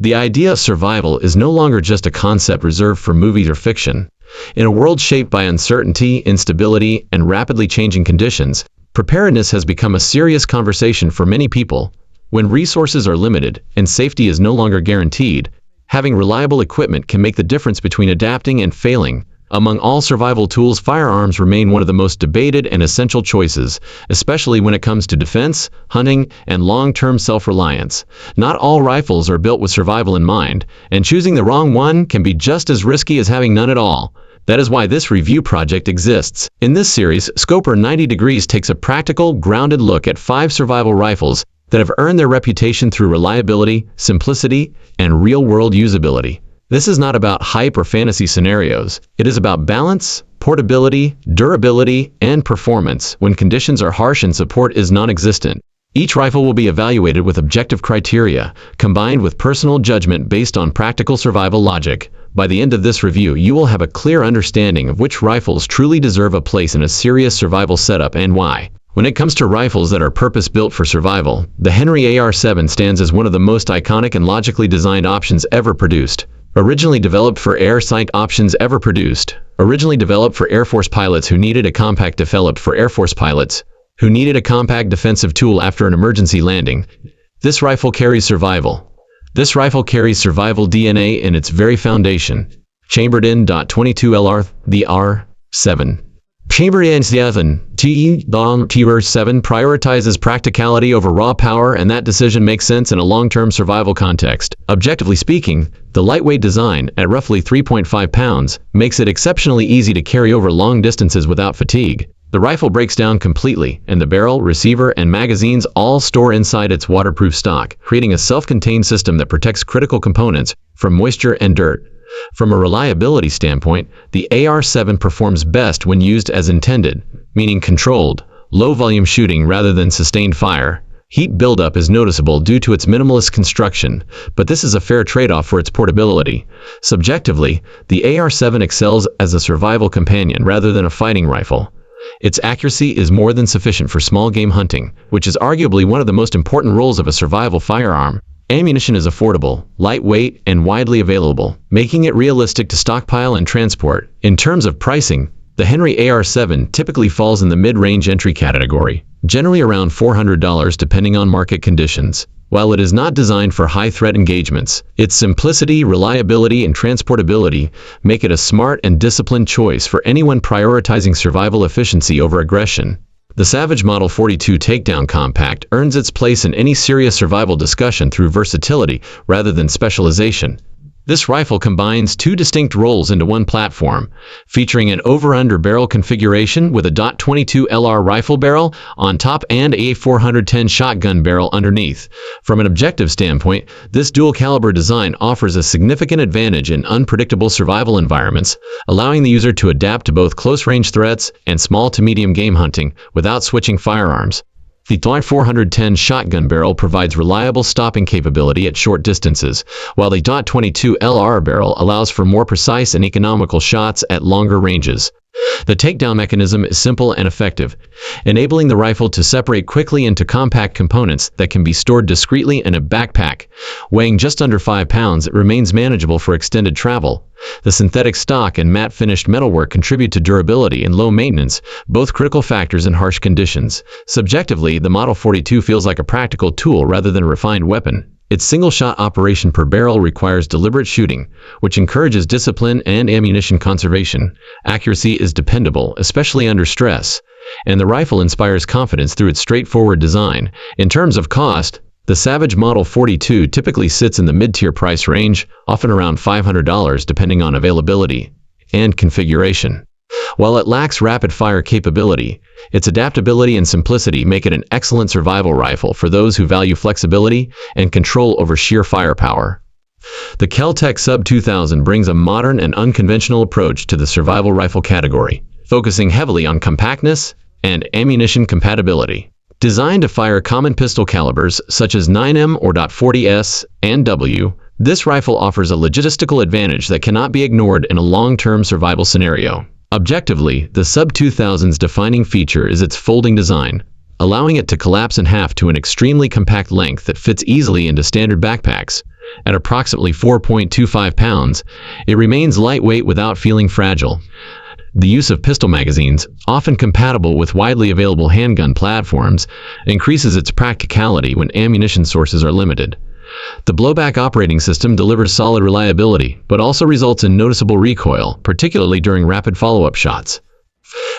The idea of survival is no longer just a concept reserved for movies or fiction. In a world shaped by uncertainty, instability, and rapidly changing conditions, preparedness has become a serious conversation for many people. When resources are limited and safety is no longer guaranteed, having reliable equipment can make the difference between adapting and failing. Among all survival tools, firearms remain one of the most debated and essential choices, especially when it comes to defense, hunting, and long-term self-reliance. Not all rifles are built with survival in mind, and choosing the wrong one can be just as risky as having none at all. That is why this review project exists. In this series, Scoper 90 Degrees takes a practical, grounded look at 5 survival rifles that have earned their reputation through reliability, simplicity, and real-world usability. This is not about hype or fantasy scenarios. It is about balance, portability, durability, and performance when conditions are harsh and support is non-existent. Each rifle will be evaluated with objective criteria, combined with personal judgment based on practical survival logic. By the end of this review, you will have a clear understanding of which rifles truly deserve a place in a serious survival setup and why. When it comes to rifles that are purpose-built for survival, the Henry AR-7 stands as one of the most iconic and logically designed options ever produced. Originally developed for Air Force pilots who needed a compact defensive tool after an emergency landing. This rifle carries survival DNA in its very foundation. Chambered in .22 LR, the R7. Chambered in TR7 prioritizes practicality over raw power, and that decision makes sense in a long-term survival context. Objectively speaking, the lightweight design, at roughly 3.5 pounds, makes it exceptionally easy to carry over long distances without fatigue. The rifle breaks down completely, and the barrel, receiver, and magazines all store inside its waterproof stock, creating a self-contained system that protects critical components from moisture and dirt. From a reliability standpoint, the AR-7 performs best when used as intended, meaning controlled, low-volume shooting rather than sustained fire. Heat buildup is noticeable due to its minimalist construction, but this is a fair trade-off for its portability. Subjectively, the AR-7 excels as a survival companion rather than a fighting rifle. Its accuracy is more than sufficient for small game hunting, which is arguably one of the most important roles of a survival firearm. Ammunition is affordable, lightweight, and widely available, making it realistic to stockpile and transport. In terms of pricing, the Henry AR-7 typically falls in the mid-range entry category, generally around $400 depending on market conditions. While it is not designed for high-threat engagements, its simplicity, reliability, and transportability make it a smart and disciplined choice for anyone prioritizing survival efficiency over aggression. The Savage Model 42 Takedown Compact earns its place in any serious survival discussion through versatility rather than specialization. This rifle combines 2 distinct roles into one platform, featuring an over-under barrel configuration with a .22 LR rifle barrel on top and a 410 shotgun barrel underneath. From an objective standpoint, this dual-caliber design offers a significant advantage in unpredictable survival environments, allowing the user to adapt to both close-range threats and small to medium game hunting without switching firearms. The .410 shotgun barrel provides reliable stopping capability at short distances, while the .22 LR barrel allows for more precise and economical shots at longer ranges. The takedown mechanism is simple and effective, enabling the rifle to separate quickly into compact components that can be stored discreetly in a backpack. Weighing just under 5 pounds, it remains manageable for extended travel. The synthetic stock and matte finished metalwork contribute to durability and low maintenance, both critical factors in harsh conditions. Subjectively, the Model 42 feels like a practical tool rather than a refined weapon. Its single-shot operation per barrel requires deliberate shooting, which encourages discipline and ammunition conservation. Accuracy is dependable, especially under stress, and the rifle inspires confidence through its straightforward design. In terms of cost, the Savage Model 42 typically sits in the mid-tier price range, often around $500 depending on availability and configuration. While it lacks rapid-fire capability, its adaptability and simplicity make it an excellent survival rifle for those who value flexibility and control over sheer firepower. The Kel-Tec Sub 2000 brings a modern and unconventional approach to the survival rifle category, focusing heavily on compactness and ammunition compatibility. Designed to fire common pistol calibers such as 9mm or .40s and W, this rifle offers a logistical advantage that cannot be ignored in a long-term survival scenario. Objectively, the Sub 2000's defining feature is its folding design. allowing it to collapse in half to an extremely compact length that fits easily into standard backpacks. At approximately 4.25 pounds, it remains lightweight without feeling fragile. The use of pistol magazines, often compatible with widely available handgun platforms, increases its practicality when ammunition sources are limited. The blowback operating system delivers solid reliability, but also results in noticeable recoil, particularly during rapid follow-up shots.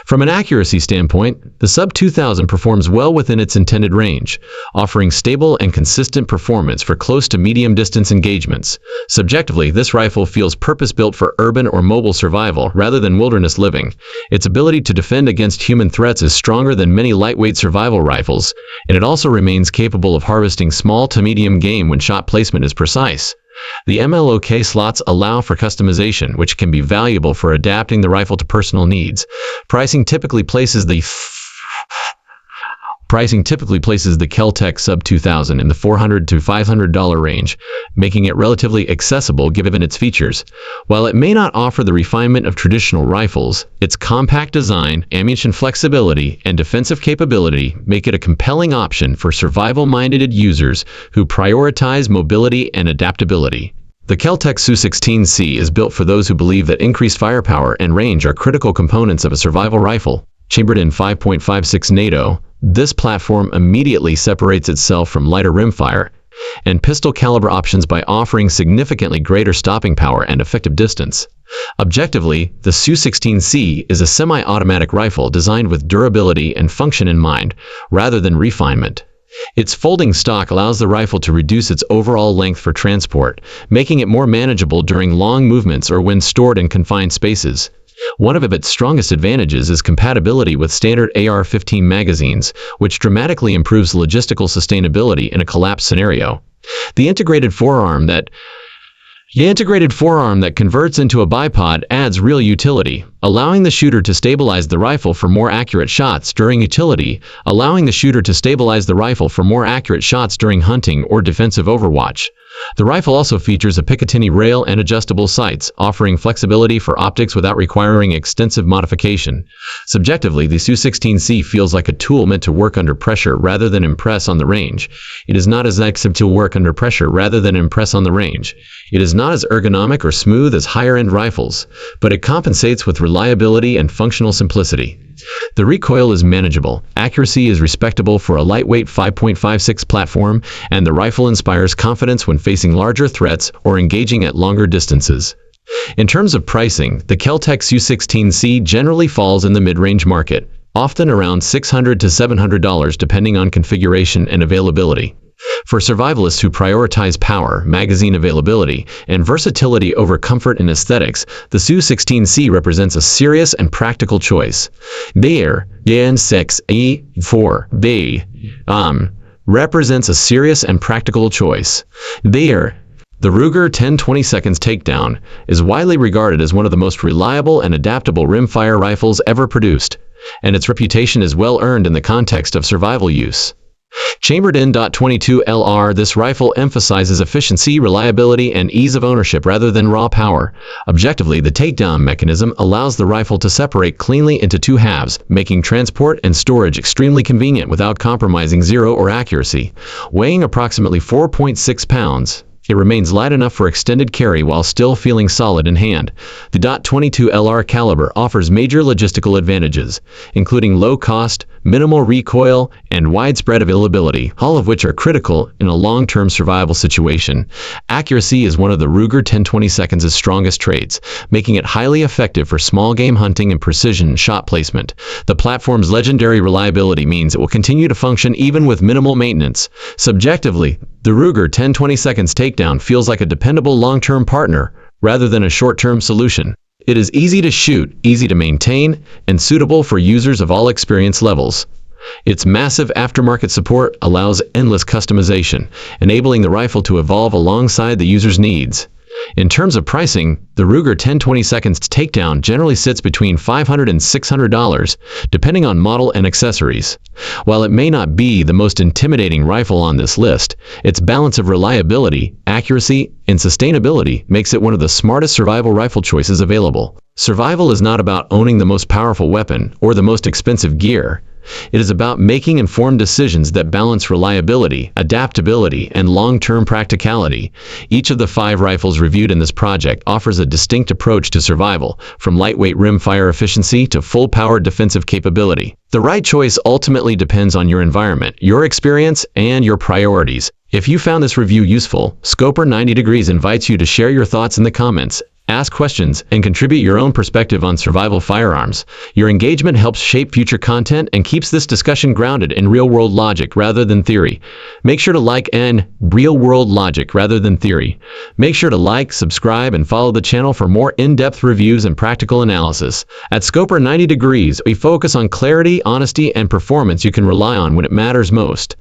From an accuracy standpoint, the Sub-2000 performs well within its intended range, offering stable and consistent performance for close to medium-distance engagements. Subjectively, this rifle feels purpose-built for urban or mobile survival rather than wilderness living. Its ability to defend against human threats is stronger than many lightweight survival rifles, and it also remains capable of harvesting small to medium game when shot placement is precise. The MLOK slots allow for customization, which can be valuable for adapting the rifle to personal needs. Pricing typically places the Kel-Tec Sub-2000 in the $400 to $500 range, making it relatively accessible given its features. While it may not offer the refinement of traditional rifles, its compact design, ammunition flexibility, and defensive capability make it a compelling option for survival-minded users who prioritize mobility and adaptability. The Kel-Tec Su-16C is built for those who believe that increased firepower and range are critical components of a survival rifle. Chambered in 5.56 NATO, this platform immediately separates itself from lighter rimfire and pistol caliber options by offering significantly greater stopping power and effective distance. Objectively, the Su-16C is a semi-automatic rifle designed with durability and function in mind, rather than refinement. Its folding stock allows the rifle to reduce its overall length for transport, making it more manageable during long movements or when stored in confined spaces. One of its strongest advantages is compatibility with standard AR-15 magazines, which dramatically improves logistical sustainability in a collapse scenario. The integrated forearm that converts into a bipod adds real utility, allowing the shooter to stabilize the rifle for more accurate shots during hunting or defensive overwatch. The rifle also features a Picatinny rail and adjustable sights, offering flexibility for optics without requiring extensive modification. Subjectively, the Su-16C feels like a tool meant to work under pressure rather than impress on the range. It is not as ergonomic or smooth as higher-end rifles, but it compensates with reliability and functional simplicity. The recoil is manageable, accuracy is respectable for a lightweight 5.56 platform, and the rifle inspires confidence when facing larger threats or engaging at longer distances. In terms of pricing, the Kel-Tec Su-16C generally falls in the mid-range market, often around $600 to $700 depending on configuration and availability. For survivalists who prioritize power, magazine availability, and versatility over comfort and aesthetics, the Su-16C represents a serious and practical choice. The Ruger 10-20 takedown is widely regarded as one of the most reliable and adaptable rimfire rifles ever produced, and its reputation is well earned in the context of survival use. Chambered in .22 LR, this rifle emphasizes efficiency, reliability, and ease of ownership rather than raw power. Objectively, the takedown mechanism allows the rifle to separate cleanly into two halves, making transport and storage extremely convenient without compromising zero or accuracy. Weighing approximately 4.6 pounds, it remains light enough for extended carry while still feeling solid in hand. The .22 LR caliber offers major logistical advantages, including low cost, minimal recoil, and widespread availability, all of which are critical in a long-term survival situation. Accuracy is one of the Ruger 10-20's strongest traits, making it highly effective for small game hunting and precision shot placement. The platform's legendary reliability means it will continue to function even with minimal maintenance. Subjectively, the Ruger 10-20 takedown feels like a dependable long-term partner rather than a short-term solution. It is easy to shoot, easy to maintain, and suitable for users of all experience levels. Its massive aftermarket support allows endless customization, enabling the rifle to evolve alongside the user's needs. In terms of pricing, the Ruger 10-20 takedown generally sits between $500 and $600, depending on model and accessories. While it may not be the most intimidating rifle on this list, its balance of reliability, accuracy, and sustainability makes it one of the smartest survival rifle choices available. Survival is not about owning the most powerful weapon or the most expensive gear. It is about making informed decisions that balance reliability, adaptability, and long-term practicality. Each of the 5 rifles reviewed in this project offers a distinct approach to survival, from lightweight rimfire efficiency to full-powered defensive capability. The right choice ultimately depends on your environment, your experience, and your priorities. If you found this review useful, Scoper 90 Degrees invites you to share your thoughts in the comments, ask questions, and contribute your own perspective on survival firearms. Your engagement helps shape future content and keeps this discussion grounded in real-world logic rather than theory. Make sure to like real-world logic rather than theory. Make sure to like, subscribe, and follow the channel for more in-depth reviews and practical analysis. At Scoper 90 Degrees, we focus on clarity, honesty, and performance you can rely on when it matters most.